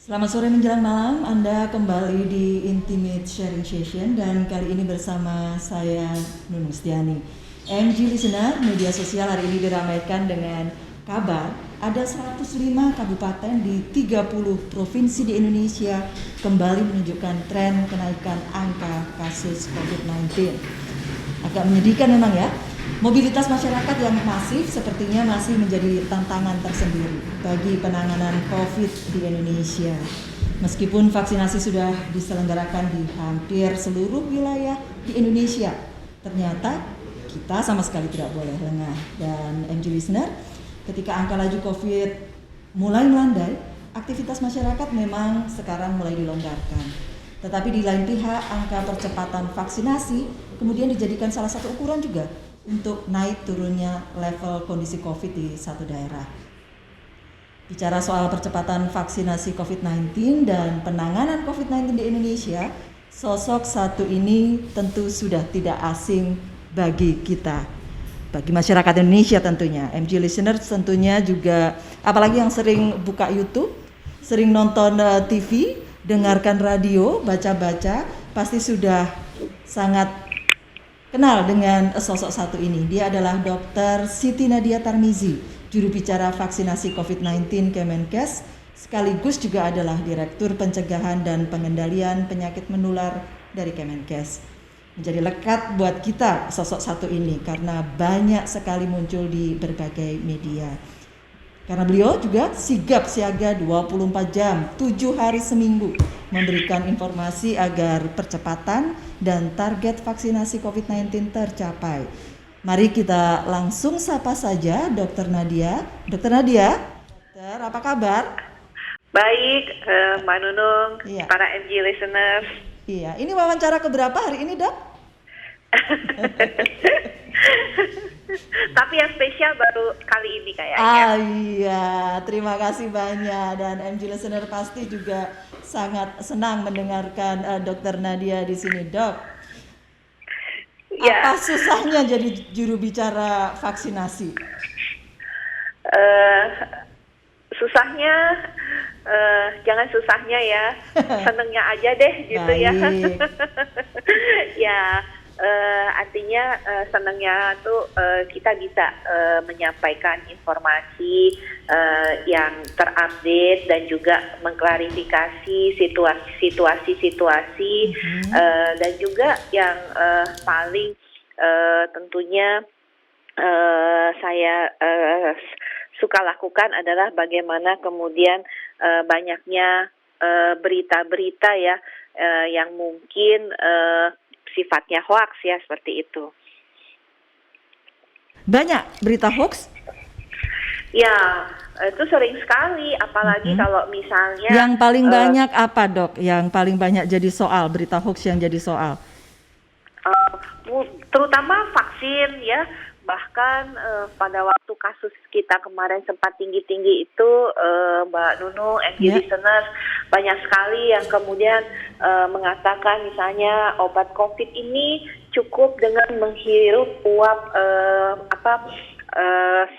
Selamat sore menjelang malam, Anda kembali di Intimate Sharing Session dan kali ini bersama saya Nunung Stiani. MG Listener, media sosial hari ini diramaikan dengan kabar ada 105 kabupaten di 30 provinsi di Indonesia kembali menunjukkan tren kenaikan angka kasus COVID-19. Agak menyedihkan memang ya. Mobilitas masyarakat yang masif sepertinya masih menjadi tantangan tersendiri bagi penanganan COVID di Indonesia. Meskipun vaksinasi sudah diselenggarakan di hampir seluruh wilayah di Indonesia, ternyata kita sama sekali tidak boleh lengah. Dan MG Listener, ketika angka laju COVID mulai melandai, aktivitas masyarakat memang sekarang mulai dilonggarkan. Tetapi di lain pihak, angka percepatan vaksinasi kemudian dijadikan salah satu ukuran juga untuk naik turunnya level kondisi COVID di satu daerah. Bicara soal percepatan vaksinasi COVID-19 dan penanganan COVID-19 di Indonesia, sosok satu ini tentu sudah tidak asing bagi kita. Bagi masyarakat Indonesia tentunya, MG Listeners tentunya juga, apalagi yang sering buka YouTube, sering nonton TV, dengarkan radio, baca-baca, pasti sudah sangat kenal dengan sosok satu ini. Dia adalah Dr. Siti Nadia Tarmizi, juru bicara vaksinasi COVID-19 Kemenkes, sekaligus juga adalah Direktur Pencegahan dan Pengendalian Penyakit Menular dari Kemenkes. Menjadi lekat buat kita sosok satu ini karena banyak sekali muncul di berbagai media. Karena beliau juga sigap siaga 24 jam, 7 hari seminggu memberikan informasi agar percepatan dan target vaksinasi COVID-19 tercapai. Mari kita langsung sapa saja Dr. Nadia. Dr. Nadia, dokter, apa kabar? Baik, Mbak Nunung, Iya. para MG listeners. Iya, ini wawancara keberapa hari ini, Dok? Tapi yang spesial baru kali ini kayaknya. Iya, terima kasih banyak dan MG Listener pasti juga sangat senang mendengarkan Dr. Nadia di sini, Dok. Ya. Apa susahnya jadi juru bicara vaksinasi? Susahnya, jangan susahnya ya, senengnya aja deh gitu. Baik. Ya. Ya. Artinya senangnya tuh kita bisa menyampaikan informasi yang terupdate dan juga mengklarifikasi situasi-situasi dan juga yang paling tentunya saya suka lakukan adalah bagaimana kemudian banyaknya berita-berita ya yang mungkin sifatnya hoax ya, seperti itu. Banyak berita hoax? Ya, itu sering sekali, apalagi kalau misalnya. Yang paling banyak apa, Dok? Yang paling banyak jadi soal, berita hoax yang jadi soal? Terutama vaksin ya. Bahkan pada waktu kasus kita kemarin sempat tinggi-tinggi itu, Mbak Nunung, MG Listeners, banyak sekali yang kemudian mengatakan misalnya obat COVID ini cukup dengan menghirup uap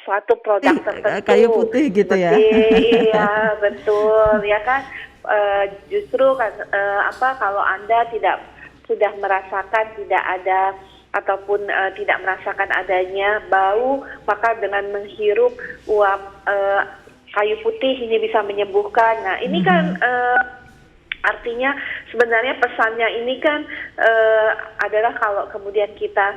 suatu produk tertentu. Kayu putih gitu ya? Iya, betul ya kan. Justru kan kalau Anda sudah merasakan tidak ada ataupun tidak merasakan adanya bau, maka dengan menghirup uap kayu putih ini bisa menyembuhkan. Nah, ini kan artinya sebenarnya pesannya ini kan adalah kalau kemudian kita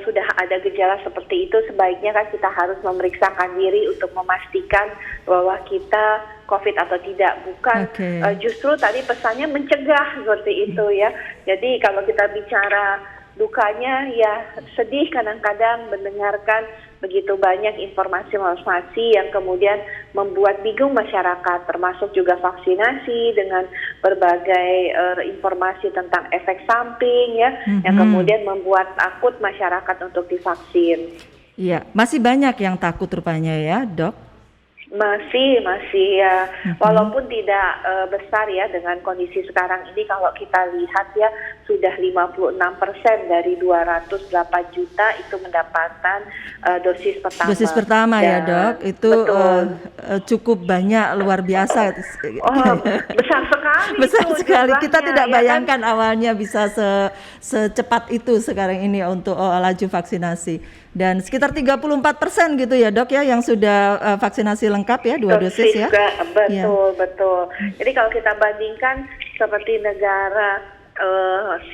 sudah ada gejala seperti itu, sebaiknya kan kita harus memeriksakan diri untuk memastikan bahwa kita COVID atau tidak. Bukan justru tadi pesannya mencegah seperti itu ya. Jadi kalau kita bicara dukanya ya sedih kadang-kadang mendengarkan begitu banyak informasi-informasi yang kemudian membuat bingung masyarakat, termasuk juga vaksinasi dengan berbagai informasi tentang efek samping ya, yang kemudian membuat takut masyarakat untuk divaksin. Iya, masih banyak yang takut rupanya ya, Dok? Masih ya, walaupun tidak besar ya dengan kondisi sekarang ini. Kalau kita lihat ya, sudah 56% dari 208 juta itu mendapatkan dosis pertama. Dosis pertama ya dok, itu cukup banyak, luar biasa. Besar sekali. Besar itu sekali. jumlahnya, Kita tidak ya bayangkan kan? awalnya bisa secepat itu sekarang ini untuk laju vaksinasi. Dan sekitar 34% gitu ya dok ya yang sudah vaksinasi lengkap ya, 2 dosis ya. Betul. Jadi kalau kita bandingkan seperti negara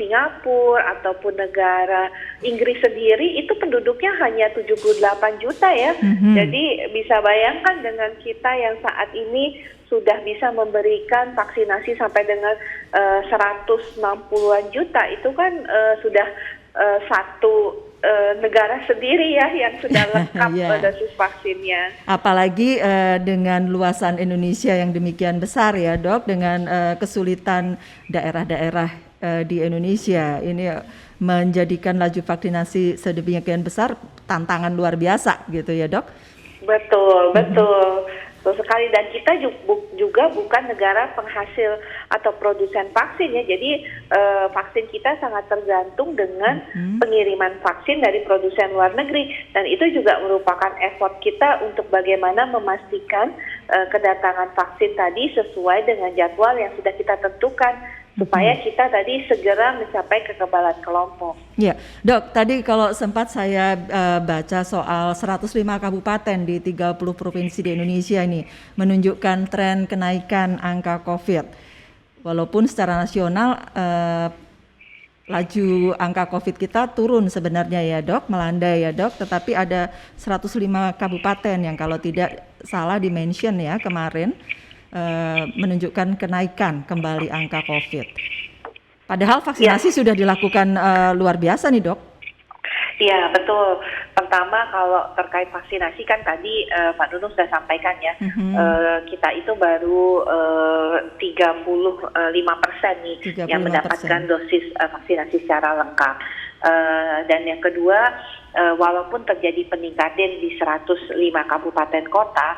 Singapura ataupun negara Inggris sendiri itu penduduknya hanya 78 juta ya. Jadi bisa bayangkan dengan kita yang saat ini sudah bisa memberikan vaksinasi sampai dengan 160-an juta, itu kan sudah satu negara sendiri ya yang sudah lengkap dosis vaksinnya. Apalagi dengan luasan Indonesia yang demikian besar ya dok, dengan kesulitan daerah-daerah di Indonesia ini menjadikan laju vaksinasi sedemikian besar tantangan luar biasa gitu ya dok. Betul sekali, dan kita juga bukan negara penghasil atau produsen vaksin ya, jadi vaksin kita sangat tergantung dengan pengiriman vaksin dari produsen luar negeri, dan itu juga merupakan effort kita untuk bagaimana memastikan kedatangan vaksin tadi sesuai dengan jadwal yang sudah kita tentukan supaya kita tadi segera mencapai kekebalan kelompok. Ya, dok, tadi kalau sempat saya baca soal 105 kabupaten di 30 provinsi di Indonesia ini menunjukkan tren kenaikan angka COVID. Walaupun secara nasional laju angka COVID kita turun sebenarnya ya dok, melandai ya dok, tetapi ada 105 kabupaten yang kalau tidak salah di-mention ya kemarin menunjukkan kenaikan kembali angka COVID. Padahal vaksinasi sudah dilakukan luar biasa nih dok. Iya betul. Pertama kalau terkait vaksinasi kan tadi Pak Nunung sudah sampaikan ya, kita itu baru 35% nih 35% yang mendapatkan dosis vaksinasi secara lengkap. Dan yang kedua, walaupun terjadi peningkatan di 105 kabupaten kota,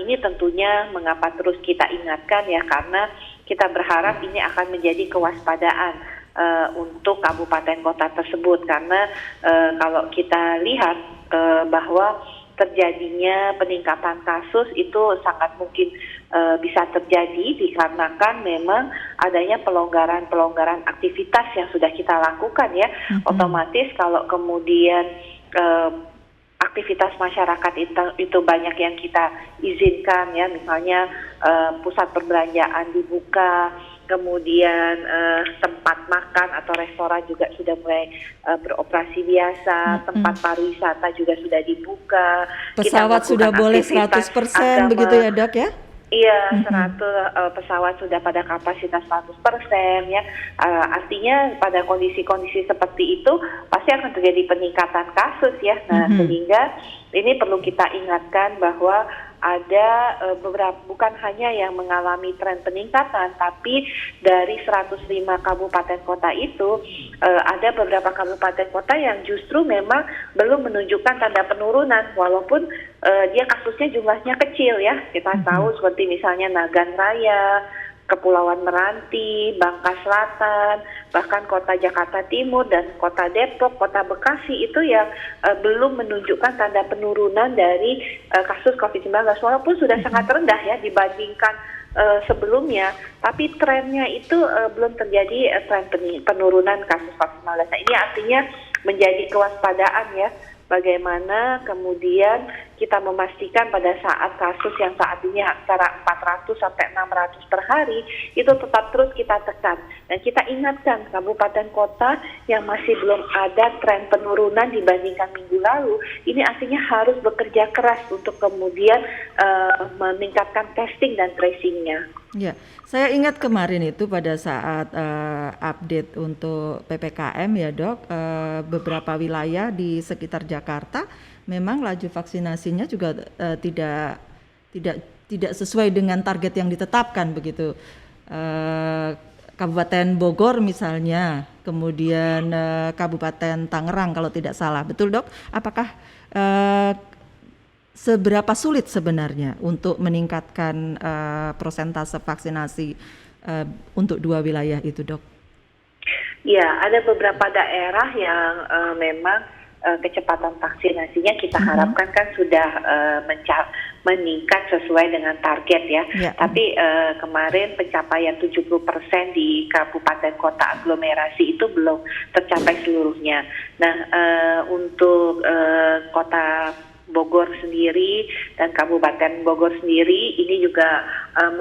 ini tentunya mengapa terus kita ingatkan ya, karena kita berharap ini akan menjadi kewaspadaan untuk kabupaten kota tersebut, karena kalau kita lihat bahwa terjadinya peningkatan kasus itu sangat mungkin bisa terjadi dikarenakan memang adanya pelonggaran aktivitas yang sudah kita lakukan ya. Otomatis kalau kemudian aktivitas masyarakat itu banyak yang kita izinkan ya, misalnya pusat perbelanjaan dibuka, kemudian tempat makan atau restoran juga sudah mulai beroperasi biasa, tempat pariwisata juga sudah dibuka. Pesawat sudah boleh 100% begitu ya dok ya? Iya, 100 pesawat sudah pada kapasitas 100% ya. Artinya pada kondisi-kondisi seperti itu pasti akan terjadi peningkatan kasus ya. Nah, sehingga ini perlu kita ingatkan bahwa ada beberapa, bukan hanya yang mengalami tren peningkatan, tapi dari 105 kabupaten kota itu ada beberapa kabupaten kota yang justru memang belum menunjukkan tanda penurunan, walaupun dia kasusnya jumlahnya kecil ya. Kita tahu seperti misalnya Nagan Raya, Kepulauan Meranti, Bangka Selatan, bahkan kota Jakarta Timur dan kota Depok, kota Bekasi itu yang belum menunjukkan tanda penurunan dari kasus COVID-19, walaupun sudah sangat rendah ya dibandingkan sebelumnya, tapi trennya itu belum terjadi tren penurunan kasus COVID-19. Nah, ini artinya menjadi kewaspadaan ya, bagaimana kemudian kita memastikan pada saat kasus yang saat ini antara 400 sampai 600 per hari itu tetap terus kita tekan, dan kita ingatkan kabupaten kota yang masih belum ada tren penurunan dibandingkan minggu lalu, ini artinya harus bekerja keras untuk kemudian meningkatkan testing dan tracingnya. Ya, saya ingat kemarin itu pada saat update untuk PPKM ya dok, beberapa wilayah di sekitar Jakarta memang laju vaksinasinya juga tidak sesuai dengan target yang ditetapkan begitu. Kabupaten Bogor misalnya, kemudian Kabupaten Tangerang kalau tidak salah, betul dok? Apakah seberapa sulit sebenarnya untuk meningkatkan persentase vaksinasi untuk dua wilayah itu dok? Ya, ada beberapa daerah yang memang kecepatan vaksinasinya kita harapkan kan sudah meningkat sesuai dengan target ya. Tapi kemarin pencapaian 70% di kabupaten kota aglomerasi itu belum tercapai seluruhnya. Nah, untuk kota Bogor sendiri dan Kabupaten Bogor sendiri ini juga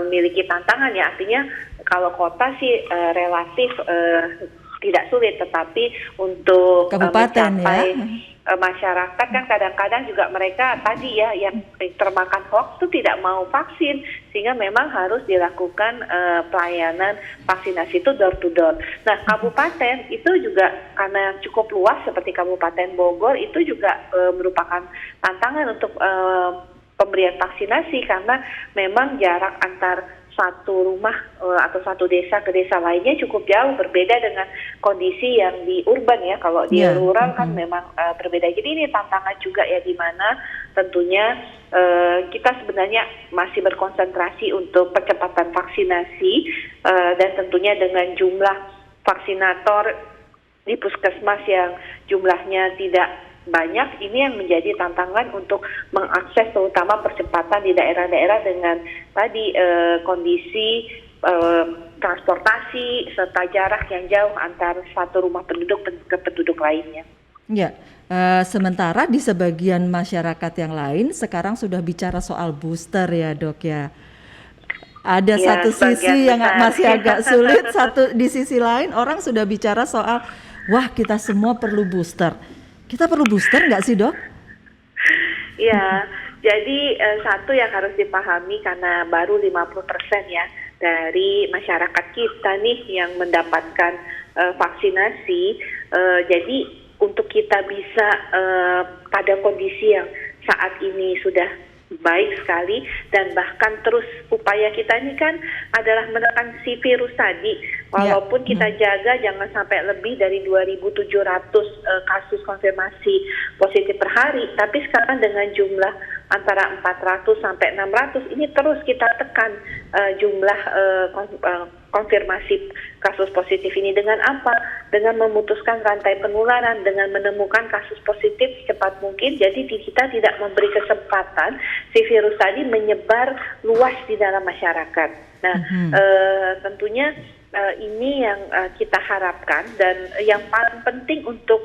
memiliki tantangan ya. Artinya kalau kota sih relatif tidak sulit, tetapi untuk kabupaten mencapai masyarakat kan kadang-kadang juga mereka tadi ya yang termakan hoax itu tidak mau vaksin, sehingga memang harus dilakukan pelayanan vaksinasi itu door to door. Nah, kabupaten itu juga karena cukup luas seperti Kabupaten Bogor itu juga merupakan tantangan untuk pemberian vaksinasi karena memang jarak antar satu rumah atau satu desa ke desa lainnya cukup jauh, berbeda dengan kondisi yang di urban ya. Kalau di rural kan memang berbeda. Jadi ini tantangan juga ya, di mana tentunya kita sebenarnya masih berkonsentrasi untuk percepatan vaksinasi dan tentunya dengan jumlah vaksinator di puskesmas yang jumlahnya tidak banyak, ini yang menjadi tantangan untuk mengakses terutama percepatan di daerah-daerah dengan tadi kondisi transportasi serta jarak yang jauh antar satu rumah penduduk ke penduduk lainnya. Ya, sementara di sebagian masyarakat yang lain sekarang sudah bicara soal booster ya Dok ya. Ada satu sisi yang masih agak sulit, di sisi lain orang sudah bicara soal wah kita semua perlu booster. Kita perlu booster nggak sih Dok? Ya, jadi satu yang harus dipahami karena baru 50% ya dari masyarakat kita nih yang mendapatkan vaksinasi. Jadi untuk kita bisa pada kondisi yang saat ini sudah baik sekali dan bahkan terus upaya kita ini kan adalah menekan si virus tadi. Walaupun kita jaga jangan sampai lebih dari 2.700 kasus konfirmasi positif per hari, tapi sekarang dengan jumlah antara 400 sampai 600 ini terus kita tekan jumlah konfirmasi kasus positif ini. Dengan apa? Dengan memutuskan rantai penularan, dengan menemukan kasus positif secepat mungkin. Jadi kita tidak memberi kesempatan si virus tadi menyebar luas di dalam masyarakat. Nah, tentunya ini yang kita harapkan, dan yang paling penting untuk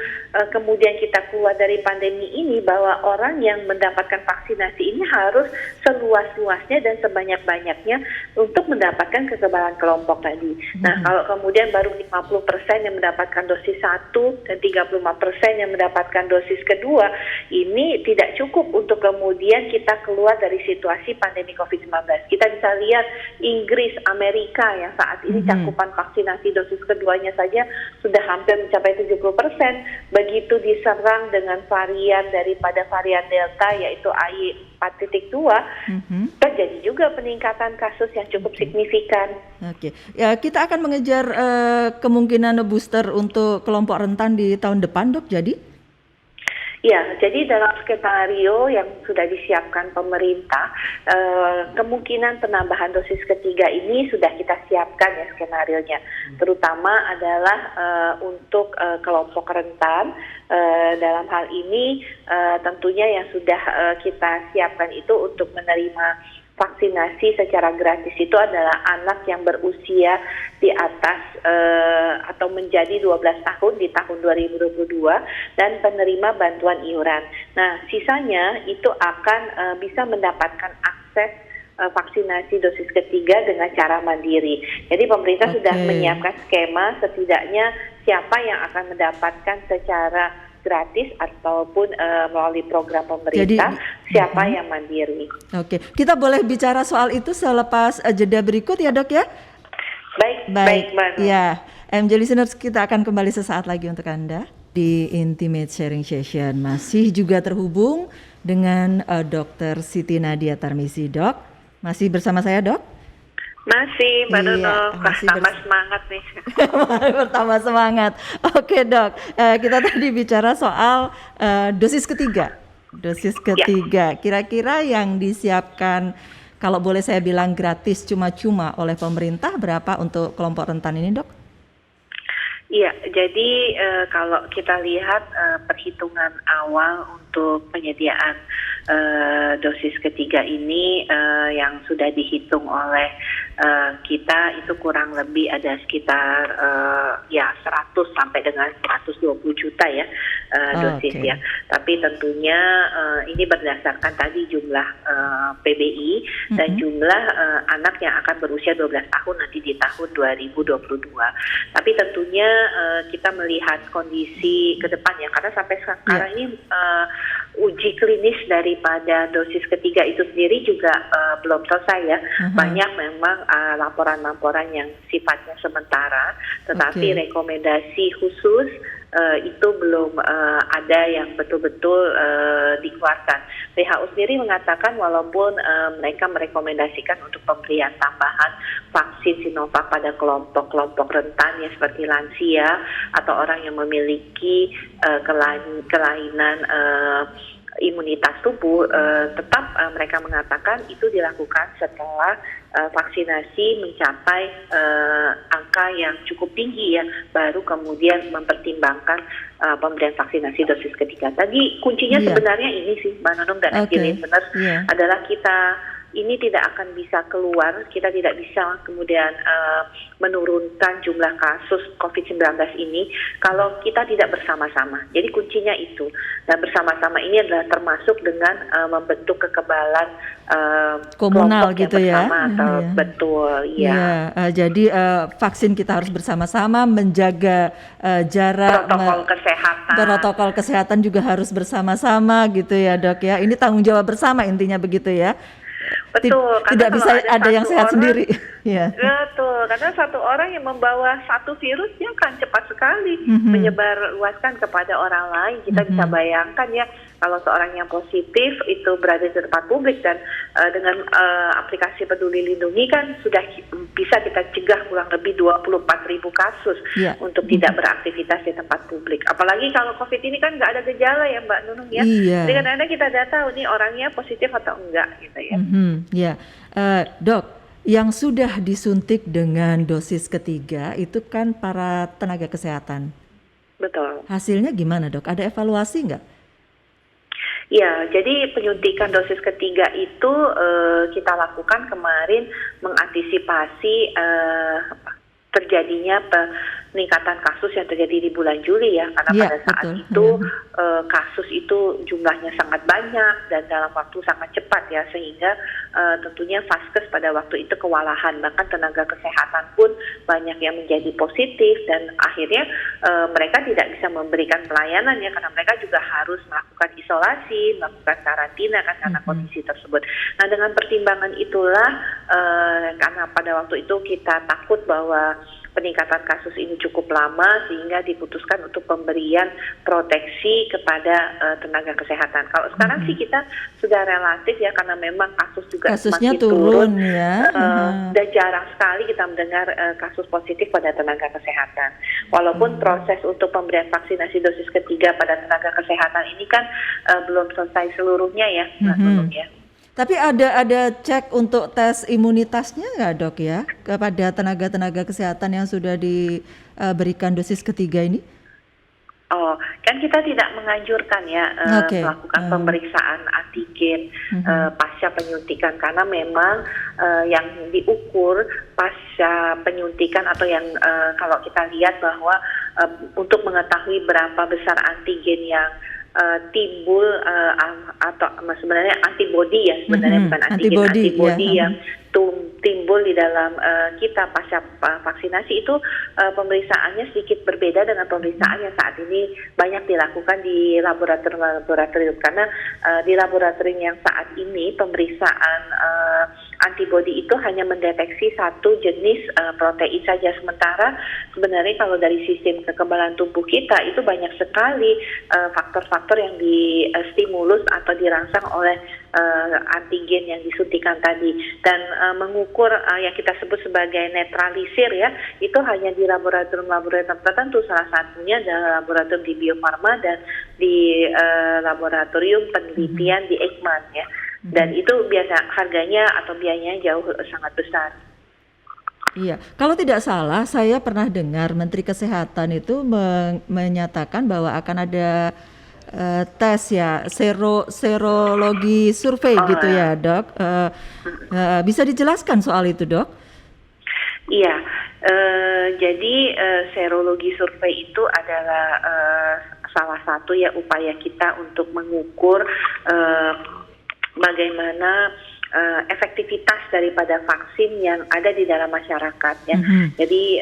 kemudian kita keluar dari pandemi ini, bahwa orang yang mendapatkan vaksinasi ini harus seluas-luasnya dan sebanyak-banyaknya untuk mendapatkan kekebalan kelompok tadi. Nah, kalau kemudian baru 50% yang mendapatkan dosis 1 dan 35% yang mendapatkan dosis kedua, ini tidak cukup untuk kemudian kita keluar dari situasi pandemi COVID-19. Kita bisa lihat Inggris, Amerika yang saat ini cakupan vaksinasi dosis keduanya saja sudah hampir mencapai 70%. Begitu diserang dengan varian daripada varian Delta yaitu AY4.2, terjadi juga peningkatan kasus yang cukup signifikan. Oke, ya kita akan mengejar kemungkinan booster untuk kelompok rentan di tahun depan Dok, jadi? Ya, jadi dalam skenario yang sudah disiapkan pemerintah, kemungkinan penambahan dosis ketiga ini sudah kita siapkan ya skenarionya. Terutama adalah untuk kelompok rentan. Dalam hal ini tentunya yang sudah kita siapkan itu untuk menerima vaksinasi secara gratis itu adalah anak yang berusia di atas atau menjadi 12 tahun di tahun 2022 dan penerima bantuan iuran. Nah, sisanya itu akan bisa mendapatkan akses vaksinasi dosis ketiga dengan cara mandiri. Jadi pemerintah sudah menyiapkan skema setidaknya siapa yang akan mendapatkan secara gratis ataupun melalui program pemerintah. Jadi, siapa yang mandiri. Oke, kita boleh bicara soal itu selepas jeda berikut ya Dok ya? Baik. Ya, MJ Listeners, kita akan kembali sesaat lagi untuk Anda di Intimate Sharing Session. Masih juga terhubung dengan Dr. Siti Nadia Tarmizi. Dok, masih bersama saya Dok? Masih, Mbak Nono, tambah semangat nih. Bertambah semangat. Oke Dok, kita tadi bicara soal dosis ketiga. Kira-kira yang disiapkan, kalau boleh saya bilang gratis cuma-cuma oleh pemerintah, berapa untuk kelompok rentan ini Dok? Iya, jadi kalau kita lihat perhitungan awal untuk penyediaan dosis ketiga ini yang sudah dihitung oleh kita itu kurang lebih ada sekitar 100 sampai dengan 120 juta ya dosis ya. Tapi tentunya ini berdasarkan tadi jumlah PBI dan jumlah anak yang akan berusia 12 tahun nanti di tahun 2022. Tapi tentunya kita melihat kondisi ke depannya karena sampai sekarang ini uji klinis daripada dosis ketiga itu sendiri juga belum selesai ya. Banyak memang laporan-laporan yang sifatnya sementara, tetapi rekomendasi khusus itu belum ada yang betul-betul dikeluarkan. WHO sendiri mengatakan walaupun mereka merekomendasikan untuk pemberian tambahan vaksin Sinovac pada kelompok-kelompok rentan ya seperti lansia atau orang yang memiliki kelainan imunitas tubuh, tetap mereka mengatakan itu dilakukan setelah vaksinasi mencapai angka yang cukup tinggi ya, baru kemudian mempertimbangkan pemberian vaksinasi dosis ketiga. Tadi kuncinya sebenarnya ini sih Mbak Nunung dan Angelin benar adalah kita ini tidak akan bisa keluar, kita tidak bisa kemudian menurunkan jumlah kasus COVID-19 ini kalau kita tidak bersama-sama. Jadi kuncinya itu. Dan bersama-sama ini adalah termasuk dengan membentuk kekebalan komunal gitu ya. Atau betul, ya. Jadi vaksin kita harus bersama-sama, menjaga jarak, protokol kesehatan juga harus bersama-sama gitu ya Dok ya. Ini tanggung jawab bersama intinya begitu ya. Betul, tidak bisa ada yang sehat sendiri. Betul, karena satu orang yang membawa satu virus dia akan cepat sekali menyebar luaskan kepada orang lain. Kita bisa bayangkan ya kalau seorang yang positif itu berada di tempat publik dan dengan aplikasi Peduli Lindungi kan sudah bisa kita cegah kurang lebih 24.000 kasus untuk tidak beraktivitas di tempat publik. Apalagi kalau COVID ini kan nggak ada gejala ya Mbak Nunung ya. Jadi kadang-kadang kita tidak tahu nih orangnya positif atau enggak gitu ya. Dok, yang sudah disuntik dengan dosis ketiga itu kan para tenaga kesehatan. Betul. Hasilnya gimana Dok? Ada evaluasi nggak? Ya, jadi penyuntikan dosis ketiga itu kita lakukan kemarin mengantisipasi terjadinya peningkatan kasus yang terjadi di bulan Juli ya, karena pada saat itu kasus itu jumlahnya sangat banyak dan dalam waktu sangat cepat ya, sehingga tentunya Vaskes pada waktu itu kewalahan, bahkan tenaga kesehatan pun banyak yang menjadi positif dan akhirnya mereka tidak bisa memberikan pelayanan ya, karena mereka juga harus melakukan isolasi, melakukan karantina kan karena kondisi tersebut. Nah dengan pertimbangan itulah karena pada waktu itu kita takut bahwa peningkatan kasus ini cukup lama sehingga diputuskan untuk pemberian proteksi kepada tenaga kesehatan. Kalau sekarang sih kita sudah relatif ya, karena memang kasusnya semakin turun ya. Dan jarang sekali kita mendengar kasus positif pada tenaga kesehatan. Walaupun proses untuk pemberian vaksinasi dosis ketiga pada tenaga kesehatan ini kan belum selesai seluruhnya ya, belum ya. Tapi ada cek untuk tes imunitasnya nggak Dok ya kepada tenaga-tenaga kesehatan yang sudah diberikan dosis ketiga ini? Oh, kan kita tidak menganjurkan ya melakukan pemeriksaan antigen pasca penyuntikan, karena memang yang diukur pasca penyuntikan atau yang kalau kita lihat bahwa untuk mengetahui berapa besar antigen yang timbul atau sebenarnya antibodi ya, sebenarnya bukan antigen, antibodi yang timbul di dalam kita pasca vaksinasi itu pemeriksaannya sedikit berbeda dengan pemeriksaan yang saat ini banyak dilakukan di laboratorium karena di laboratorium yang saat ini pemeriksaan antibodi itu hanya mendeteksi satu jenis protein saja, sementara sebenarnya kalau dari sistem kekebalan tubuh kita itu banyak sekali faktor-faktor yang distimulus atau dirangsang oleh antigen yang disuntikan tadi, dan mengukur yang kita sebut sebagai netralisir ya, itu hanya di laboratorium tertentu, salah satunya adalah laboratorium di Bio Farma dan di laboratorium penelitian di Eijkman ya, dan itu biasa harganya atau biayanya jauh sangat besar. Iya, kalau tidak salah saya pernah dengar Menteri Kesehatan itu menyatakan bahwa akan ada tes ya, serologi survei Oh gitu ya. ya, Dok. Bisa dijelaskan soal itu, Dok? Iya, jadi serologi survei itu adalah salah satu ya upaya kita untuk mengukur eh, bagaimana efektivitas daripada vaksin yang ada di dalam masyarakat ya. Jadi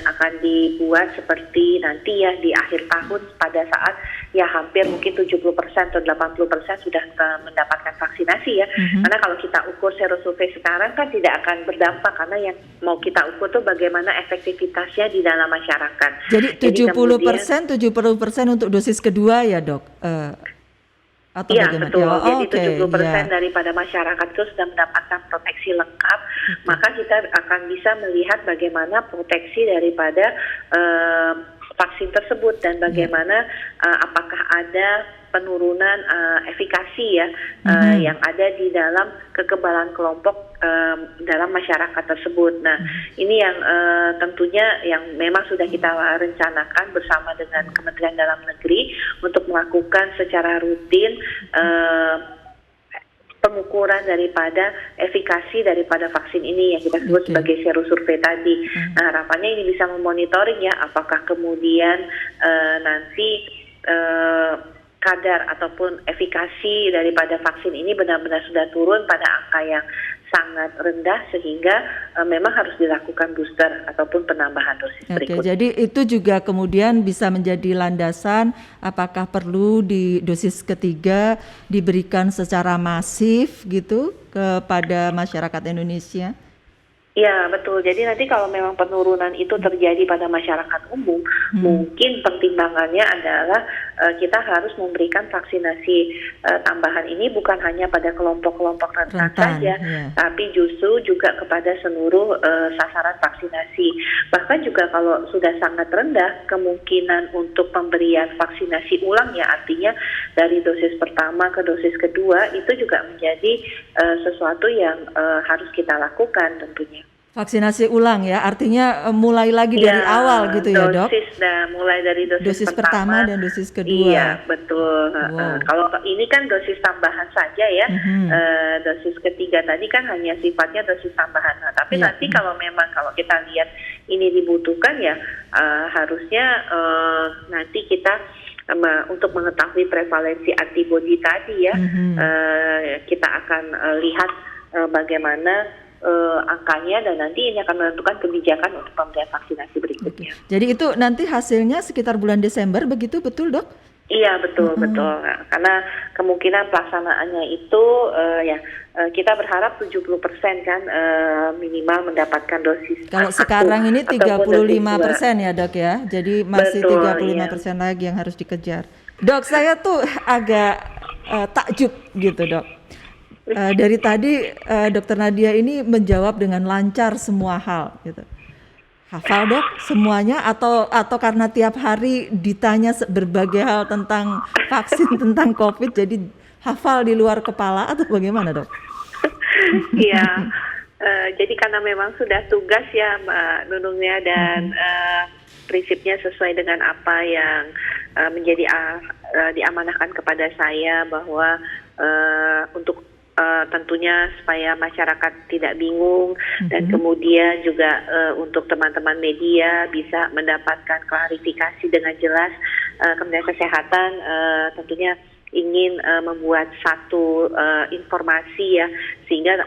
akan dibuat seperti nanti ya di akhir tahun pada saat ya hampir mungkin 70% atau 80% sudah mendapatkan vaksinasi ya. Karena kalau kita ukur serosurvei sekarang kan tidak akan berdampak karena yang mau kita ukur tuh bagaimana efektivitasnya di dalam masyarakat. Jadi 70% untuk dosis kedua ya, Dok? Atau Iya bagaimana? betul, Ya, jadi oke, 70% ya. daripada masyarakat itu sudah mendapatkan proteksi lengkap, maka kita akan bisa melihat bagaimana proteksi daripada vaksin tersebut dan bagaimana apakah ada penurunan efikasi ya yang ada di dalam kekebalan kelompok dalam masyarakat tersebut. Nah, ini yang tentunya yang memang sudah kita rencanakan bersama dengan Kementerian Dalam Negeri untuk melakukan secara rutin pengukuran daripada efikasi daripada vaksin ini yang kita sebut sebagai serosurvei tadi. Nah, harapannya ini bisa memonitoring ya apakah kemudian nanti kadar ataupun efikasi daripada vaksin ini benar-benar sudah turun pada angka yang sangat rendah sehingga memang harus dilakukan booster ataupun penambahan dosis berikutnya. Jadi itu juga kemudian bisa menjadi landasan apakah perlu di dosis ketiga diberikan secara masif gitu kepada masyarakat Indonesia? Ya betul, jadi nanti kalau memang penurunan itu terjadi pada masyarakat umum, mungkin pertimbangannya adalah kita harus memberikan vaksinasi tambahan ini bukan hanya pada kelompok-kelompok rentan saja, tapi justru juga kepada seluruh sasaran vaksinasi. Bahkan juga kalau sudah sangat rendah kemungkinan untuk pemberian vaksinasi ulang ya artinya dari dosis pertama ke dosis kedua itu juga menjadi sesuatu yang harus kita lakukan tentunya. Vaksinasi ulang ya, artinya mulai lagi dari awal gitu ya, Dok? Mulai dari dosis pertama dan dosis kedua. Iya, betul. Kalau ini kan dosis tambahan saja ya. Dosis ketiga tadi kan hanya sifatnya dosis tambahan. Nah, tapi nanti kalau memang kalau kita lihat ini dibutuhkan ya harusnya nanti kita untuk mengetahui prevalensi antibodi tadi ya, kita akan lihat bagaimana angkanya dan nanti ini akan menentukan kebijakan untuk pemberian vaksinasi berikutnya. Jadi itu nanti hasilnya sekitar bulan Desember begitu, betul Dok? Iya betul. Nah, karena kemungkinan pelaksanaannya itu kita berharap 70% kan minimal mendapatkan dosis. Kalau sekarang ini 35% ya Dok ya, jadi masih 35% lagi yang harus dikejar. Dok, saya tuh agak takjub gitu Dok. Dari tadi Dokter Nadia ini menjawab dengan lancar semua hal gitu. Hafal Dok semuanya atau karena tiap hari ditanya berbagai hal tentang vaksin tentang COVID jadi hafal di luar kepala atau bagaimana Dok? Iya, jadi karena memang sudah tugas ya Mbak Nunungnya dan prinsipnya sesuai dengan apa yang menjadi diamanahkan kepada saya bahwa untuk tentunya supaya masyarakat tidak bingung dan kemudian juga untuk teman-teman media bisa mendapatkan klarifikasi dengan jelas. Kementerian Kesehatan tentunya ingin membuat satu informasi ya sehingga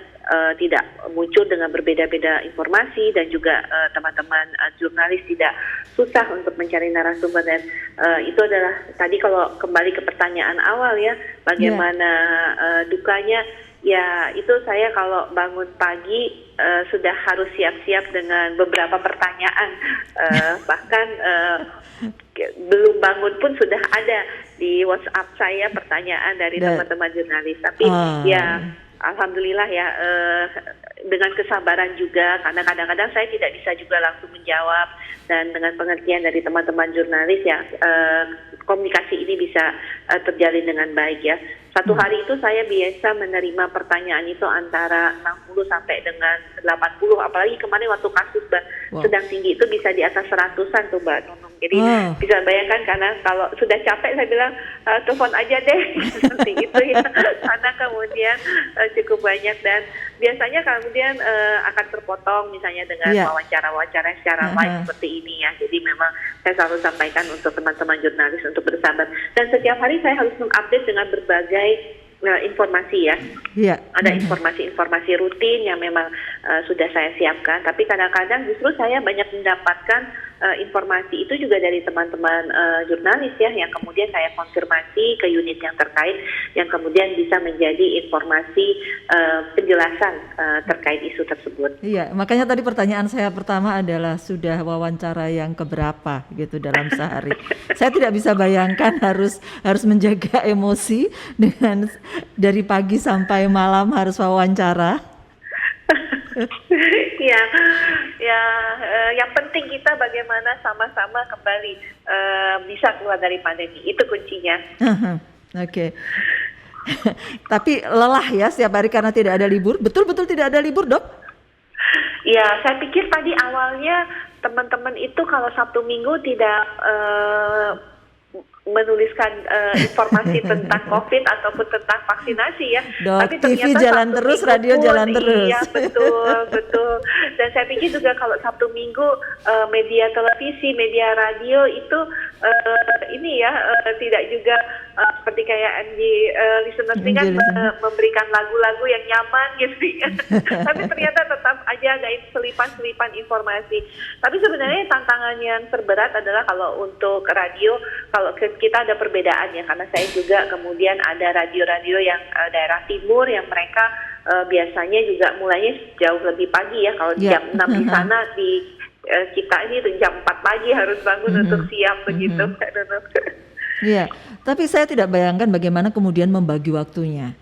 tidak muncul dengan berbeda-beda informasi dan juga teman-teman jurnalis tidak susah untuk mencari narasumber dan itu adalah tadi kalau kembali ke pertanyaan awal ya bagaimana dukanya ya itu saya kalau bangun pagi sudah harus siap-siap dengan beberapa pertanyaan bahkan belum bangun pun sudah ada di WhatsApp saya pertanyaan dari teman-teman jurnalis tapi ya alhamdulillah ya dengan kesabaran juga karena kadang-kadang saya tidak bisa juga langsung menjawab dan dengan pengertian dari teman-teman jurnalis ya komunikasi ini bisa terjalin dengan baik ya. Satu hari itu saya biasa menerima pertanyaan itu antara 60 sampai dengan 80, apalagi kemarin waktu kasus sedang tinggi itu bisa di atas 100-an tuh Mbak Nunung. Jadi bisa bayangkan, karena kalau sudah capek saya bilang telepon aja deh seperti itu ya, karena kemudian cukup banyak, dan biasanya kemudian akan terpotong misalnya dengan wawancara-wawancara secara live seperti ini ya. Jadi memang saya selalu sampaikan untuk teman-teman jurnalis untuk bersabar, dan setiap hari saya harus mengupdate dengan berbagai informasi ya. Ada informasi-informasi rutin yang memang sudah saya siapkan, tapi kadang-kadang justru saya banyak mendapatkan informasi itu juga dari teman-teman jurnalis ya, yang kemudian saya konfirmasi ke unit yang terkait, yang kemudian bisa menjadi informasi penjelasan terkait isu tersebut. Iya, makanya tadi pertanyaan saya pertama adalah sudah wawancara yang keberapa gitu dalam sehari. Saya tidak bisa bayangkan harus menjaga emosi dengan dari pagi sampai malam harus wawancara. Yang penting kita bagaimana sama-sama kembali bisa keluar dari pandemi, itu kuncinya. Oke. Tapi lelah ya setiap hari karena tidak ada libur. Betul-betul tidak ada libur, Dok? Ya, saya pikir tadi awalnya teman-teman itu kalau Sabtu Minggu tidak menuliskan informasi tentang COVID ataupun tentang vaksinasi ya. Dok, tapi ternyata TV jalan terus, radio jalan terus. Iya, betul. Dan saya pikir juga kalau Sabtu Minggu media televisi, media radio itu tidak juga seperti kayak listeners ini kan memberikan lagu-lagu yang nyaman gitu ya. Tapi ternyata tetap aja ada selipan-selipan informasi. Tapi sebenarnya tantangan yang terberat adalah kalau untuk radio, kalau kita ada perbedaan ya, karena saya juga kemudian ada radio-radio yang daerah timur yang mereka biasanya juga mulainya jauh lebih pagi ya. Kalau jam 6 di sana, di kita ini jam 4 pagi harus bangun untuk siap begitu. Iya, tapi saya tidak bayangkan bagaimana kemudian membagi waktunya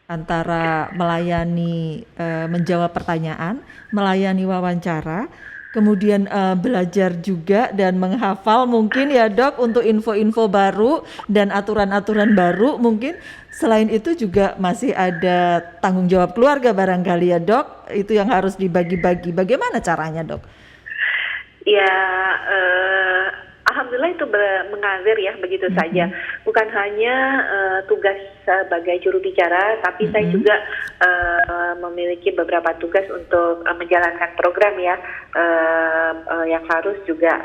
antara melayani menjawab pertanyaan, melayani wawancara, kemudian belajar juga dan menghafal mungkin ya Dok untuk info-info baru dan aturan-aturan baru mungkin. Selain itu juga masih ada tanggung jawab keluarga barangkali ya Dok, itu yang harus dibagi-bagi. Bagaimana caranya Dok? Ya, alhamdulillah itu mengalir ya begitu saja. Bukan hanya tugas sebagai juru bicara, tapi saya juga memiliki beberapa tugas untuk menjalankan program ya, yang harus juga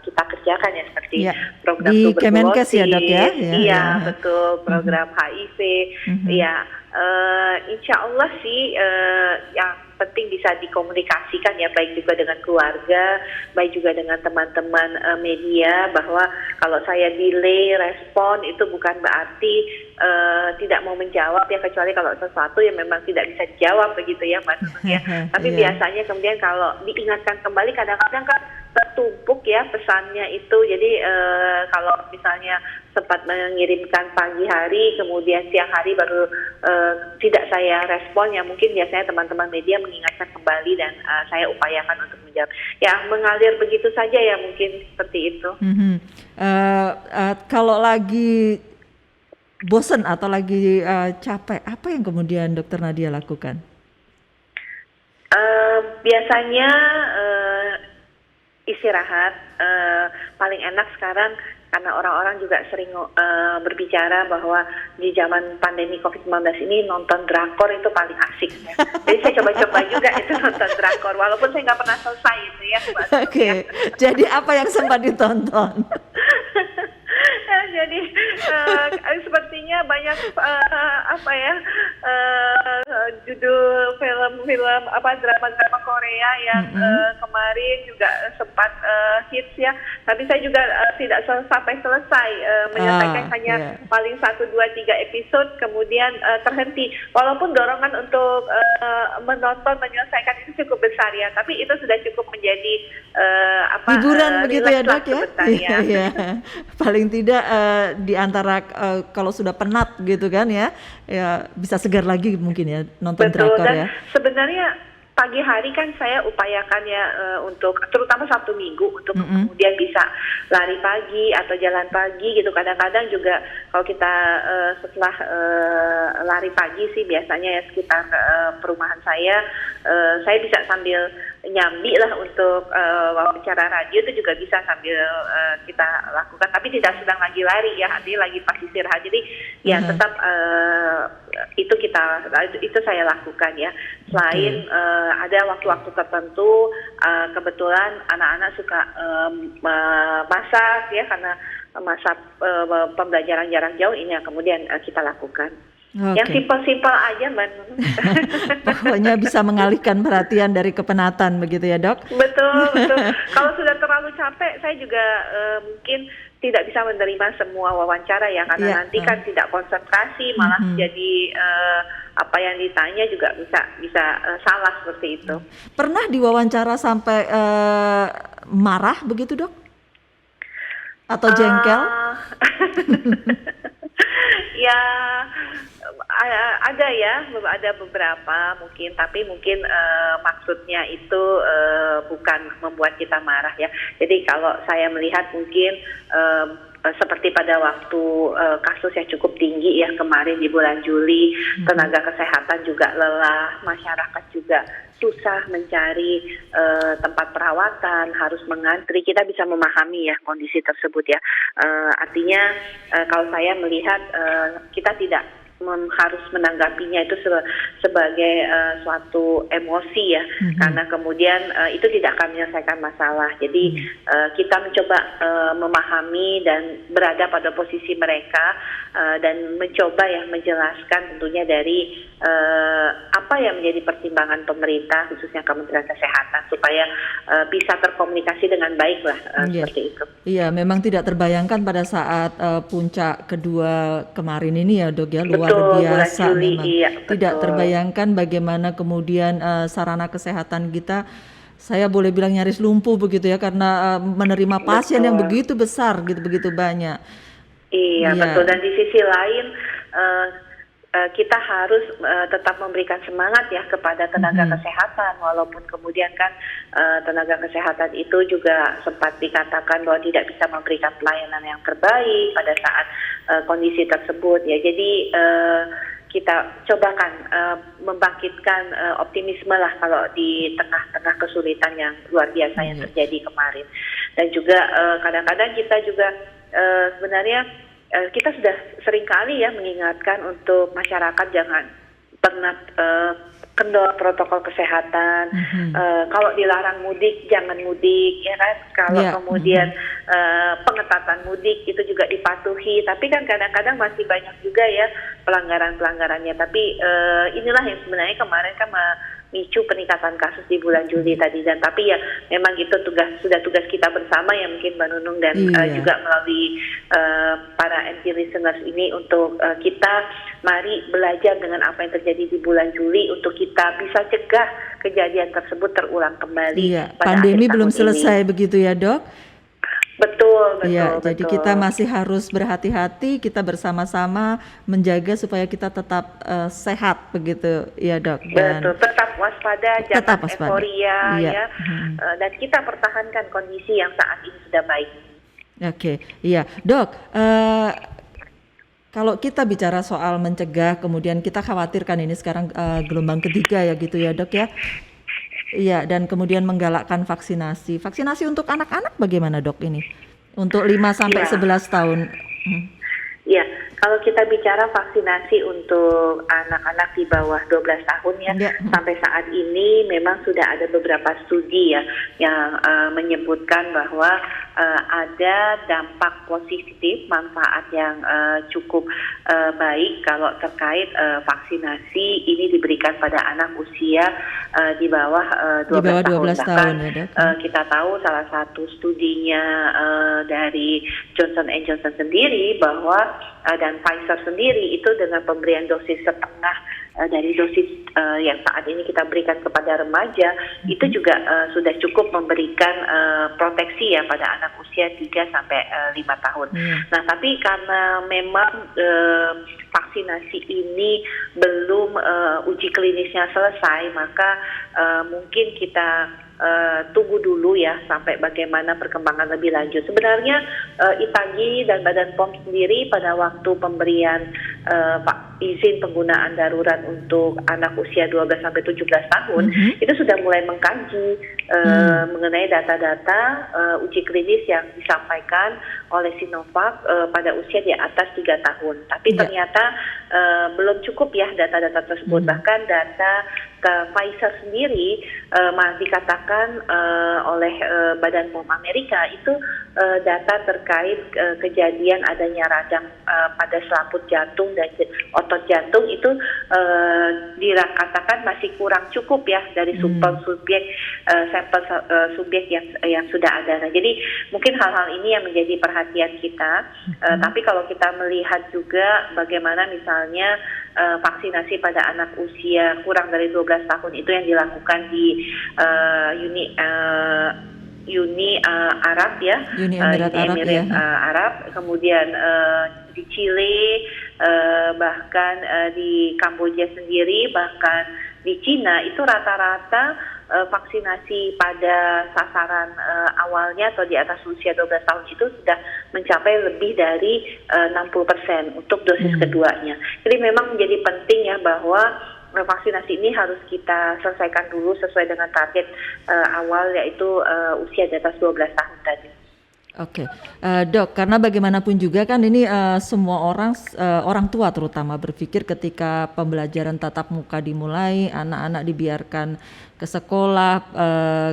kita kerjakan ya, seperti program di Kemenkes ya Dok ya? Iya betul, program HIV. Ya, insya Allah sih yang penting bisa dikomunikasikan ya, baik juga dengan keluarga, baik juga dengan teman-teman media, bahwa kalau saya delay respon itu bukan berarti tidak mau menjawab ya, kecuali kalau sesuatu yang memang tidak bisa dijawab begitu ya Mas ya. Tapi biasanya kemudian kalau diingatkan kembali kadang-kadang kan tertumpuk ya pesannya itu. Jadi kalau misalnya sempat mengirimkan pagi hari, kemudian siang hari baru tidak saya respon, ya mungkin biasanya teman-teman media mengingatkan kembali dan saya upayakan untuk menjawab. Ya mengalir begitu saja ya, mungkin seperti itu. Kalau lagi bosan atau lagi capek, apa yang kemudian Dokter Nadia lakukan? Biasanya istirahat. Paling enak sekarang karena orang-orang juga sering berbicara bahwa di zaman pandemi COVID-19 ini nonton drakor itu paling asik ya. Jadi saya coba-coba juga itu nonton drakor, walaupun saya nggak pernah selesai itu ya. Oke. Jadi apa yang sempat ditonton? Jadi sepertinya banyak judul film-film drama-drama Korea yang kemarin juga sempat hits ya. Tapi saya juga tidak sampai selesai menyelesaikan, hanya paling 1, 2, 3 episode kemudian terhenti. Walaupun dorongan untuk menonton menyelesaikan itu cukup besar ya, tapi itu sudah cukup menjadi hiburan begitu ya Dok ya. Ya. Paling tidak di antara kalau sudah penat gitu kan ya bisa segar lagi mungkin ya nonton drakor ya. Sebenarnya pagi hari kan saya upayakan ya untuk terutama Sabtu Minggu untuk kemudian bisa lari pagi atau jalan pagi gitu. Kadang-kadang juga kalau kita setelah lari pagi sih biasanya ya sekitar perumahan saya bisa sambil nyambi lah untuk wawancara radio, itu juga bisa sambil kita lakukan, tapi tidak sedang lagi lari ya, artinya lagi pas istirahat. Jadi ya tetap itu saya lakukan ya. Selain ada waktu-waktu tertentu kebetulan anak-anak suka masak ya, karena masa pembelajaran jarak jauh ini yang kemudian kita lakukan. Okay. Yang simpel-simpel aja, Mbak. Pokoknya bisa mengalihkan perhatian dari kepenatan begitu ya, Dok? Betul. Kalau sudah terlalu capek, saya juga mungkin tidak bisa menerima semua wawancara ya, karena nanti kan tidak konsentrasi, malah jadi apa yang ditanya juga bisa salah seperti itu. Pernah diwawancara sampai marah begitu, Dok? Atau jengkel? Ya ada beberapa mungkin, tapi mungkin maksudnya itu bukan membuat kita marah ya. Jadi kalau saya melihat mungkin seperti pada waktu kasus yang cukup tinggi ya kemarin di bulan Juli, tenaga kesehatan juga lelah, masyarakat juga susah mencari tempat perawatan, harus mengantri. Kita bisa memahami ya kondisi tersebut ya. Artinya kalau saya melihat kita tidak harus menanggapinya itu sebagai suatu emosi ya, karena kemudian itu tidak akan menyelesaikan masalah. Jadi kita mencoba memahami dan berada pada posisi mereka dan mencoba ya menjelaskan tentunya dari apa yang menjadi pertimbangan pemerintah khususnya Kementerian Kesehatan supaya bisa terkomunikasi dengan baik lah seperti itu. Iya, memang tidak terbayangkan pada saat puncak kedua kemarin ini ya, Dok ya, luar biasa Juli, memang. Iya, tidak terbayangkan bagaimana kemudian sarana kesehatan kita, saya boleh bilang nyaris lumpuh begitu ya, karena menerima pasien yang begitu besar gitu, begitu banyak. Iya, betul. Dan di sisi lain kita harus tetap memberikan semangat ya kepada tenaga kesehatan, walaupun kemudian kan tenaga kesehatan itu juga sempat dikatakan bahwa tidak bisa memberikan pelayanan yang terbaik pada saat kondisi tersebut ya. Jadi kita cobakan membangkitkan optimisme lah kalau di tengah-tengah kesulitan yang luar biasa yang terjadi kemarin. Dan juga kadang-kadang kita juga sebenarnya kita sudah sering kali ya mengingatkan untuk masyarakat jangan pernah kendor protokol kesehatan. Kalau dilarang mudik jangan mudik ya kan. Kalau kemudian pengetatan mudik itu juga dipatuhi. Tapi kan kadang-kadang masih banyak juga ya pelanggaran-pelanggarannya. Tapi inilah yang sebenarnya kemarin kan micu peningkatan kasus di bulan Juli tadi. Dan tapi ya memang itu sudah tugas kita bersama ya, mungkin Mbak Nunung dan juga melalui para MG listeners ini untuk kita mari belajar dengan apa yang terjadi di bulan Juli untuk kita bisa cegah kejadian tersebut terulang kembali. Pandemi belum selesai begitu ya, Dok? Betul. Jadi kita masih harus berhati-hati, kita bersama-sama menjaga supaya kita tetap sehat begitu ya, Dok. Dan betul, tetap waspada, jangan euforia ya. Dan kita pertahankan kondisi yang saat ini sudah baik. Oke, iya, Dok. Kalau kita bicara soal mencegah, kemudian kita khawatirkan ini sekarang gelombang ketiga ya gitu ya, Dok ya. Iya, dan kemudian menggalakkan vaksinasi. Vaksinasi untuk anak-anak bagaimana, Dok, ini? Untuk 5 sampai 11 tahun. Ya, kalau kita bicara vaksinasi untuk anak-anak di bawah 12 tahun ya, sampai saat ini memang sudah ada beberapa studi ya yang menyebutkan bahwa ada dampak positif, manfaat yang cukup baik kalau terkait vaksinasi ini diberikan pada anak usia di bawah 12 tahun. Ya, kita tahu salah satu studinya dari Johnson & Johnson sendiri bahwa dan Pfizer sendiri itu dengan pemberian dosis setengah dari dosis yang saat ini kita berikan kepada remaja itu juga sudah cukup memberikan proteksi ya pada anak usia usia 3 sampai 5 tahun. Iya. Nah, tapi karena memang vaksinasi ini belum uji klinisnya selesai, maka mungkin kita tunggu dulu ya sampai bagaimana perkembangan lebih lanjut. Sebenarnya ITAGI dan Badan POM sendiri pada waktu pemberian izin penggunaan darurat untuk anak usia 12 sampai 17 tahun itu sudah mulai mengkaji mengenai data-data uji klinis yang disampaikan oleh Sinovac pada usia di atas 3 tahun. Tapi ternyata belum cukup ya data-data tersebut. Bahkan data ke Pfizer sendiri dikatakan oleh Badan POM Amerika itu data terkait kejadian adanya radang pada selaput jantung dan otot jantung itu dikatakan masih kurang cukup ya dari sampel subjek yang sudah ada. Nah, jadi mungkin hal-hal ini yang menjadi perhatian kita. Tapi kalau kita melihat juga bagaimana misalnya vaksinasi pada anak usia kurang dari 12 tahun itu yang dilakukan di Uni Arab ya, Uni Emirat Arab, ya. Arab, kemudian di Chile, bahkan di Kamboja sendiri, bahkan di Cina itu rata-rata vaksinasi pada sasaran awalnya atau di atas usia 12 tahun itu sudah mencapai lebih dari 60% untuk dosis keduanya. Jadi memang menjadi penting ya bahwa vaksinasi ini harus kita selesaikan dulu sesuai dengan target awal yaitu usia di atas 12 tahun tadi. Oke, Dok, karena bagaimanapun juga kan ini semua orang tua terutama berpikir ketika pembelajaran tatap muka dimulai, anak-anak dibiarkan ke sekolah,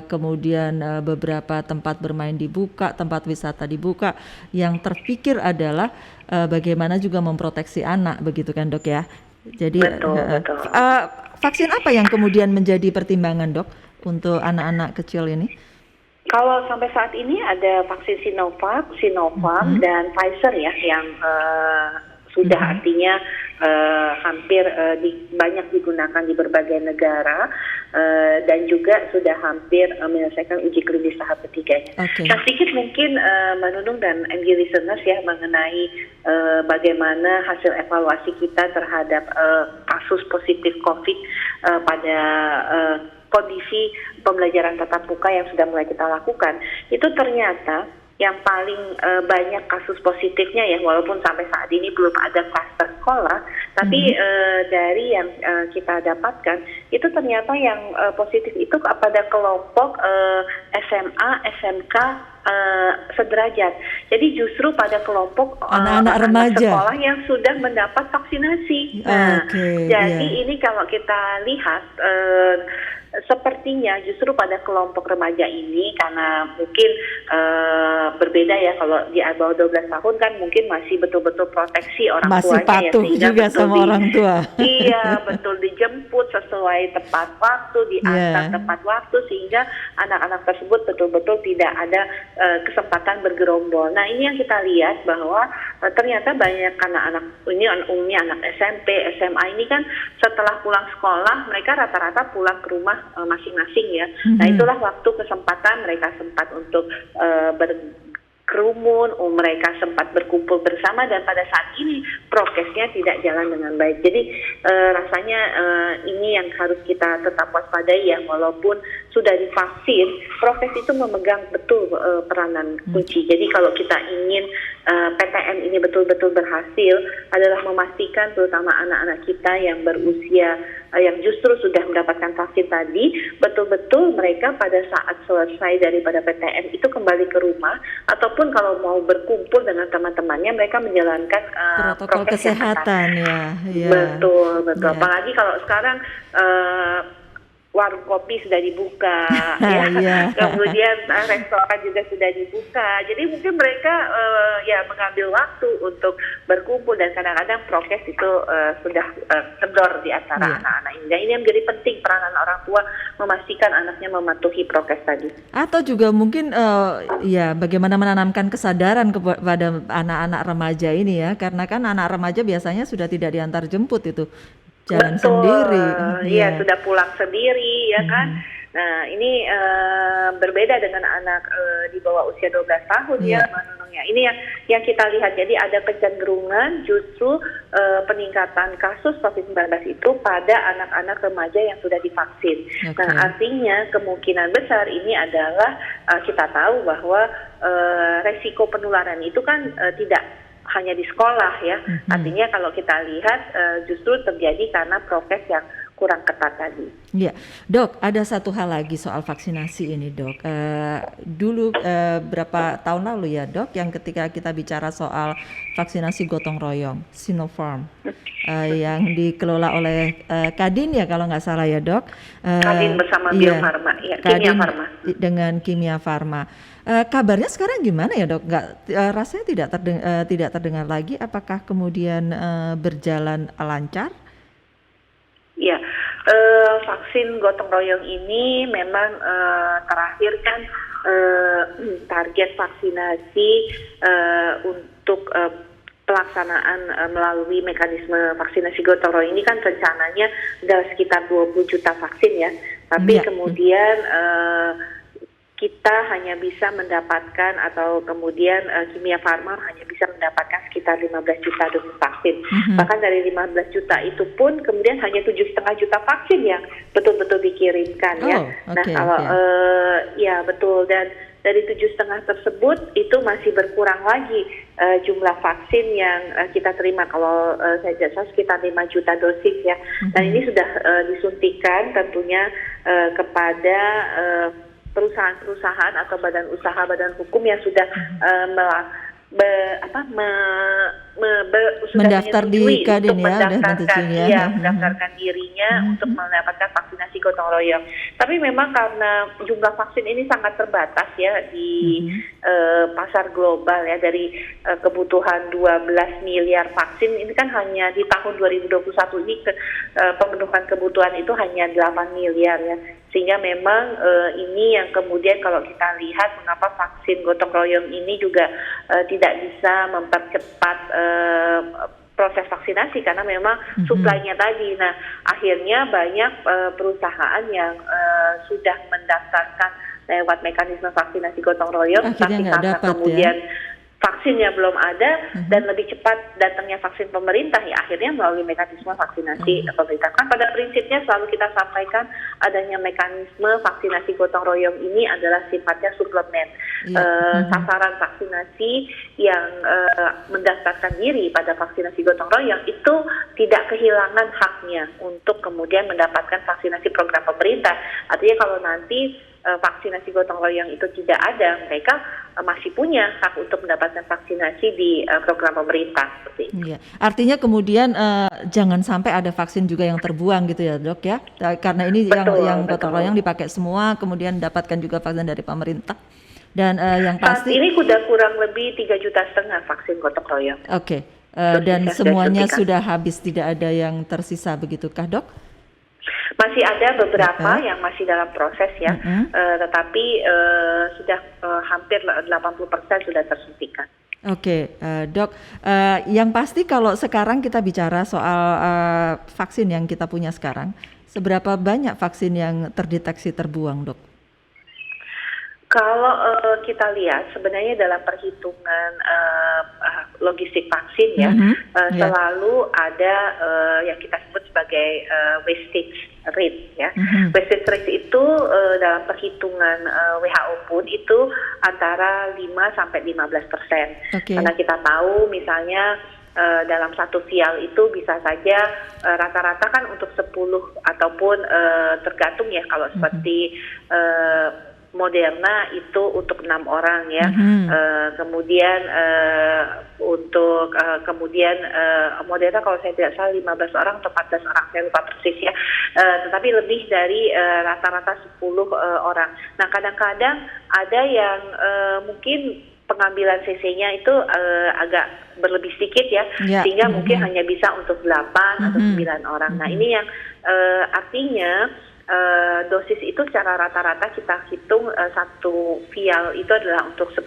kemudian beberapa tempat bermain dibuka, tempat wisata dibuka, yang terpikir adalah bagaimana juga memproteksi anak, begitu kan Dok ya? Jadi betul. Vaksin apa yang kemudian menjadi pertimbangan Dok untuk anak-anak kecil ini? Kalau sampai saat ini ada vaksin Sinovac, Sinovac dan Pfizer ya yang sudah artinya hampir banyak digunakan di berbagai negara dan juga sudah hampir menyelesaikan uji klinis tahap ketiganya. Nah, sedikit mungkin Mbak Nunung dan MG listeners ya mengenai bagaimana hasil evaluasi kita terhadap kasus positif COVID pada kondisi pembelajaran tatap muka yang sudah mulai kita lakukan, itu ternyata yang paling banyak kasus positifnya ya, walaupun sampai saat ini belum ada klaster sekolah, tapi dari yang kita dapatkan itu ternyata yang positif itu pada kelompok SMA, SMK sederajat. Jadi justru pada kelompok anak-anak remaja sekolah yang sudah mendapat vaksinasi. Nah, jadi ini kalau kita lihat sepertinya justru pada kelompok remaja ini karena mungkin berbeda ya, kalau di bawah 12 tahun kan mungkin masih betul-betul proteksi orang masih tuanya patuh ya, juga sama orang tua. Iya, betul, dijemput sesuai tepat waktu, diantar tepat waktu, sehingga anak-anak tersebut betul-betul tidak ada kesempatan bergerombol. Nah, ini yang kita lihat bahwa ternyata banyak anak-anak ini umumnya anak SMP, SMA ini kan setelah pulang sekolah mereka rata-rata pulang ke rumah masing-masing ya. Nah, itulah waktu kesempatan mereka sempat untuk berkerumun, mereka sempat berkumpul bersama, dan pada saat ini prokesnya tidak jalan dengan baik. Jadi rasanya ini yang harus kita tetap waspadai ya, walaupun sudah divaksin, prokes itu memegang betul peranan kunci. Jadi kalau kita ingin PTM ini betul-betul berhasil adalah memastikan terutama anak-anak kita yang berusia yang justru sudah mendapatkan vaksin tadi, betul-betul mereka pada saat selesai daripada PTM itu kembali ke rumah, ataupun kalau mau berkumpul dengan teman-temannya mereka menjalankan protokol kesehatan ya. Betul. Apalagi kalau sekarang warung kopi sudah dibuka, kemudian restoran juga sudah dibuka. Jadi mungkin mereka mengambil waktu untuk berkumpul, dan kadang-kadang prokes itu sudah kendor di antara anak-anak ini. Dan ini yang menjadi penting peranan orang tua memastikan anaknya mematuhi prokes tadi. Atau juga mungkin bagaimana menanamkan kesadaran kepada anak-anak remaja ini ya, karena kan anak remaja biasanya sudah tidak diantar jemput itu. Jalan sendiri. Iya, sudah pulang sendiri ya kan. Nah, ini berbeda dengan anak di bawah usia 12 tahun ya, Mbak Nunung ya. Ini yang kita lihat. Jadi ada kecenderungan justru peningkatan kasus COVID-19 itu pada anak-anak remaja yang sudah divaksin. Nah, artinya kemungkinan besar ini adalah kita tahu bahwa resiko penularan itu kan tidak hanya di sekolah ya. Artinya kalau kita lihat justru terjadi karena prokes yang kurang ketat tadi. Ya, Dok, ada satu hal lagi soal vaksinasi ini, Dok. Dulu berapa tahun lalu ya, Dok, yang ketika kita bicara soal vaksinasi gotong royong, Sinopharm, yang dikelola oleh Kadin ya kalau nggak salah ya, Dok. Kadin bersama Bio Farma, ya, Kimia Farma. Dengan Kimia Farma. Kabarnya sekarang gimana ya, Dok? Rasanya tidak terdengar lagi. Apakah kemudian berjalan lancar? Ya, vaksin gotong royong ini memang terakhir kan target vaksinasi untuk pelaksanaan melalui mekanisme vaksinasi gotong royong ini kan rencananya adalah sekitar 20 juta vaksin ya. Tapi kemudian kita hanya bisa mendapatkan atau kemudian Kimia Farma hanya bisa mendapatkan sekitar 15 juta dosis vaksin. Bahkan dari 15 juta itu pun kemudian hanya 7,5 juta vaksin yang betul-betul dikirimkan ya. Nah kalau ya betul, dan dari 7,5 tersebut itu masih berkurang lagi jumlah vaksin yang kita terima. Kalau saya jasa sekitar 5 juta dosis ya. Dan ini sudah disuntikan tentunya kepada perusahaan-perusahaan atau badan usaha, badan hukum yang sudah mendaftar di Kadin ya, mendaftarkan dirinya untuk mendapatkan vaksinasi gotong royong. Tapi memang karena jumlah vaksin ini sangat terbatas ya di pasar global ya, dari kebutuhan 12 miliar vaksin ini kan hanya di tahun 2021 ini pemenuhan kebutuhan itu hanya 8 miliar ya. Sehingga memang ini yang kemudian kalau kita lihat mengapa vaksin gotong royong ini juga tidak bisa mempercepat proses vaksinasi karena memang suplainya tadi. Nah, akhirnya banyak perusahaan yang sudah mendaftarkan lewat mekanisme vaksinasi gotong royong, tapi karena kemudian vaksinnya belum ada dan lebih cepat datangnya vaksin pemerintah, ya akhirnya melalui mekanisme vaksinasi pemerintah. Kan pada prinsipnya selalu kita sampaikan adanya mekanisme vaksinasi gotong royong ini adalah sifatnya suplemen. Sasaran vaksinasi yang mendaftarkan diri pada vaksinasi gotong royong itu tidak kehilangan haknya untuk kemudian mendapatkan vaksinasi program pemerintah. Artinya kalau nanti vaksinasi gotong royong itu tidak ada, mereka masih punya hak untuk mendapatkan vaksinasi di program pemerintah. Iya. Artinya kemudian jangan sampai ada vaksin juga yang terbuang gitu ya, Dok ya, karena ini yang gotong royong dipakai semua, kemudian dapatkan juga vaksin dari pemerintah. Dan yang pasti saat ini sudah kurang lebih 3,5 juta vaksin gotong royong. Oke. Dan semuanya sudah habis, tidak ada yang tersisa, begitukah, Dok? Masih ada beberapa yang masih dalam proses ya, tetapi sudah hampir 80% sudah tersuntikan. Oke, Dok, yang pasti kalau sekarang kita bicara soal vaksin yang kita punya sekarang, seberapa banyak vaksin yang terdeteksi terbuang, Dok? Kalau kita lihat sebenarnya dalam perhitungan logistik vaksin ya, selalu ada yang kita sebut sebagai wastage rate ya. Wastage rate itu dalam perhitungan WHO pun itu antara 5-15%. Karena kita tahu misalnya dalam satu vial itu bisa saja rata-rata kan untuk 10 ataupun tergantung ya, kalau seperti Moderna itu untuk 6 orang ya, kemudian untuk Moderna kalau saya tidak salah 15 orang atau 14 orang, saya lupa persis ya, tetapi lebih dari rata-rata 10 orang. Nah kadang-kadang ada yang mungkin pengambilan CC-nya itu agak berlebih sedikit ya, sehingga mungkin hanya bisa untuk 8 atau 9 orang. Nah ini yang artinya dosis itu secara rata-rata kita hitung satu vial itu adalah untuk 10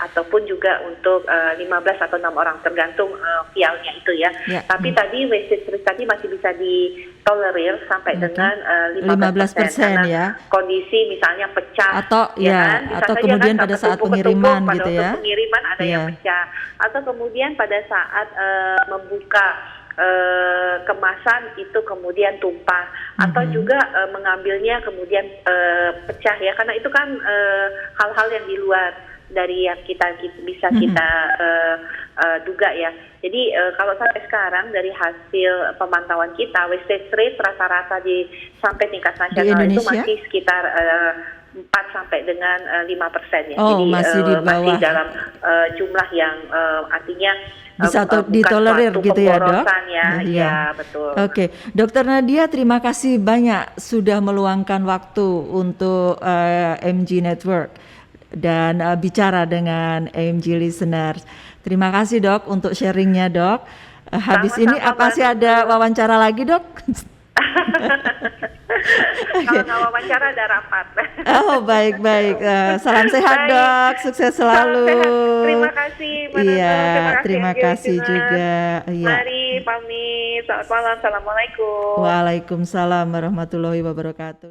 ataupun juga untuk 15 atau 6 orang tergantung vialnya itu ya. Tapi tadi wastage rate tadi masih bisa ditolerir sampai dengan 15% ya. Kondisi misalnya pecah atau kan? Atau kemudian pada saat pengiriman pada gitu ya. Pengiriman ada yang pecah atau kemudian pada saat membuka kemasan itu kemudian tumpah atau juga mengambilnya kemudian pecah ya, karena itu kan hal-hal yang di luar dari yang kita bisa kita duga ya. Jadi kalau sampai sekarang dari hasil pemantauan kita wastage rate rata-rata sampai tingkat nasional itu masih sekitar 4 sampai dengan 5% ya. Jadi masih di bawah. Masih dalam jumlah yang artinya bisa ditolerir gitu ya, Dok? Ya, betul. Oke, Dokter Nadia, terima kasih banyak sudah meluangkan waktu untuk AMG Network dan bicara dengan AMG listeners. Terima kasih, Dok, untuk sharingnya, Dok. Habis ini masih ada wawancara lagi, Dok? Kalau nggak wawancara ada rapat. Baik. Salam sehat, Dok. Sukses selalu. Terima kasih. Terima kasih juga. Mari pamit. Selamat malam. Assalamualaikum. Waalaikumsalam warahmatullahi wabarakatuh.